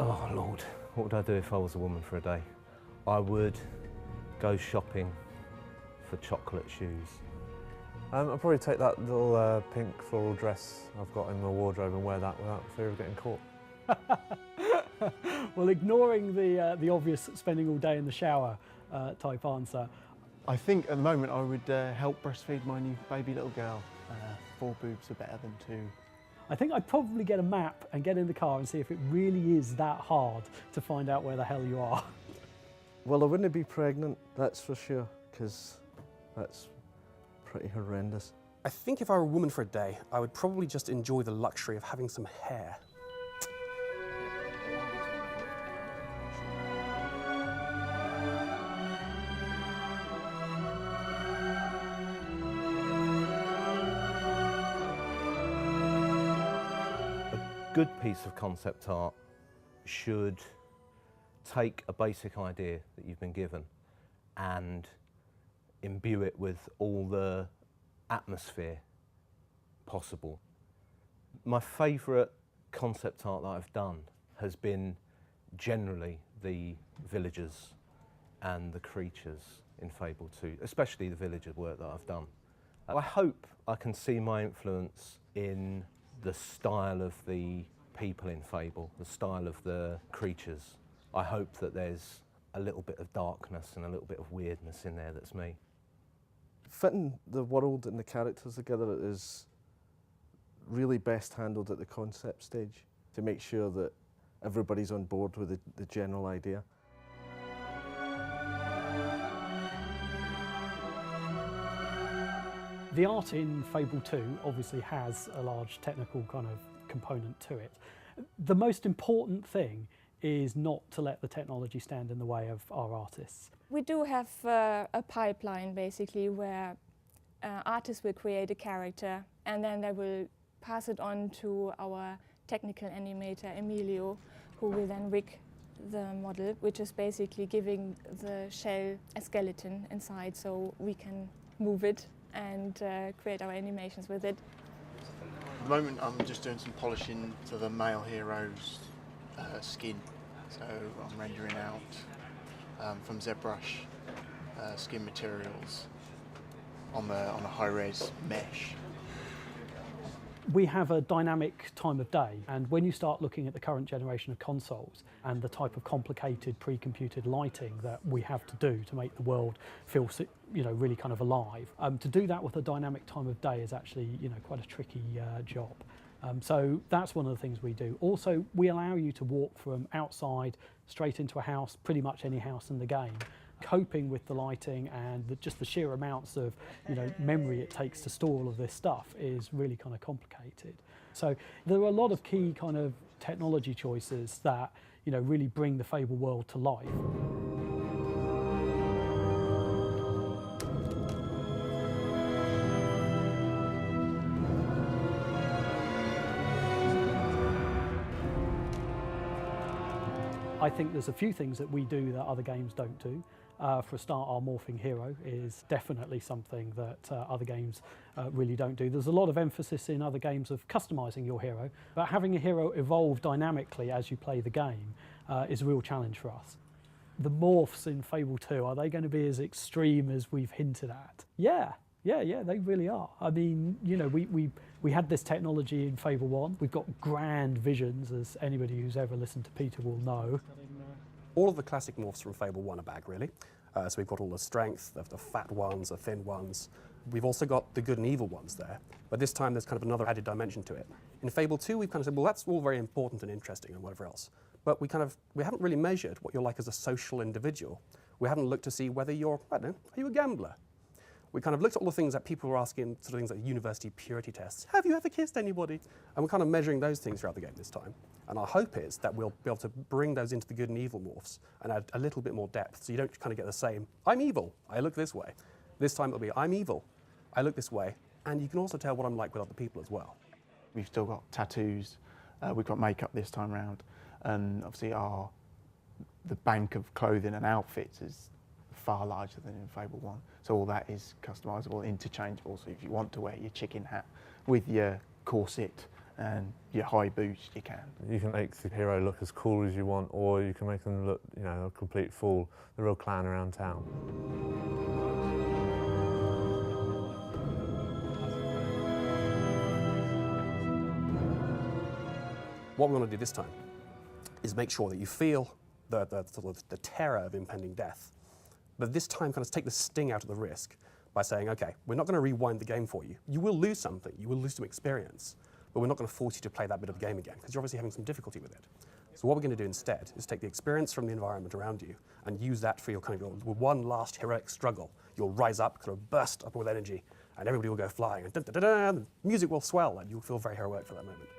Oh Lord, what would I do if I was a woman for a day? I would go shopping for chocolate shoes. I'd probably take that little pink floral dress I've got in my wardrobe and wear that without fear of getting caught. Well, ignoring the obvious spending all day in the shower type answer. I think at the moment I would help breastfeed my new baby little girl. 4 boobs are better than 2. I think I'd probably get a map and get in the car and see if it really is that hard to find out where the hell you are. Well, I wouldn't be pregnant, that's for sure, because that's pretty horrendous. I think if I were a woman for a day, I would probably just enjoy the luxury of having some hair. A good piece of concept art should take a basic idea that you've been given and imbue it with all the atmosphere possible. My favourite concept art that I've done has been generally the villagers and the creatures in Fable 2, especially the villager work that I've done. I hope I can see my influence in the style of the people in Fable, the style of the creatures. I hope that there's a little bit of darkness and a little bit of weirdness in there that's me. Fitting the world and the characters together is really best handled at the concept stage to make sure that everybody's on board with the general idea. The art in Fable 2 obviously has a large technical kind of component to it. The most important thing is not to let the technology stand in the way of our artists. We do have a pipeline basically where artists will create a character and then they will pass it on to our technical animator Emilio, who will then rig the model, which is basically giving the shell a skeleton inside so we can move it and create our animations with it. At the moment I'm just doing some polishing to the male hero's skin. So I'm rendering out from ZBrush skin materials on a high-res mesh. We have a dynamic time of day, and when you start looking at the current generation of consoles and the type of complicated pre-computed lighting that we have to do to make the world feel, really kind of alive, to do that with a dynamic time of day is actually, quite a tricky job. So that's one of the things we do. Also, we allow you to walk from outside straight into a house, pretty much any house in the game. Coping with the lighting and just the sheer amounts of memory it takes to store all of this stuff is really kind of complicated. So there are a lot of key kind of technology choices that really bring the Fable world to life. I think there's a few things that we do that other games don't do. For a start, our morphing hero is definitely something that other games really don't do. There's a lot of emphasis in other games of customizing your hero, but having a hero evolve dynamically as you play the game is a real challenge for us. The morphs in Fable 2, are they going to be as extreme as we've hinted at? Yeah, they really are. I mean, we had this technology in Fable 1. We've got grand visions, as anybody who's ever listened to Peter will know. All of the classic morphs from Fable 1 are back, really. So we've got all the strength, the fat ones, the thin ones. We've also got the good and evil ones there, but this time there's kind of another added dimension to it. In Fable 2, we've kind of said, well, that's all very important and interesting and whatever else, but we haven't really measured what you're like as a social individual. We haven't looked to see whether you're, I don't know, are you a gambler? We kind of looked at all the things that people were asking, sort of things like university purity tests. Have you ever kissed anybody? And we're kind of measuring those things throughout the game this time. And our hope is that we'll be able to bring those into the good and evil morphs and add a little bit more depth, so you don't kind of get the same, I'm evil, I look this way. This time it'll be, I'm evil, I look this way, and you can also tell what I'm like with other people as well. We've still got tattoos, we've got makeup this time round, and obviously the bank of clothing and outfits is far larger than in Fable 1. So all that is customisable, interchangeable. So if you want to wear your chicken hat with your corset and your high boost you can. You can make the hero look as cool as you want, or you can make them look, you know, a complete fool, the real clown around town. What we want to do this time is make sure that you feel the terror of impending death, but this time kind of take the sting out of the risk by saying, okay, we're not going to rewind the game for you. You will lose something, you will lose some experience, but we're not going to force you to play that bit of the game again, because you're obviously having some difficulty with it. So what we're going to do instead is take the experience from the environment around you and use that for your kind of your one last heroic struggle. You'll rise up, kind of burst up with energy, and everybody will go flying, and, and the music will swell, and you'll feel very heroic for that moment.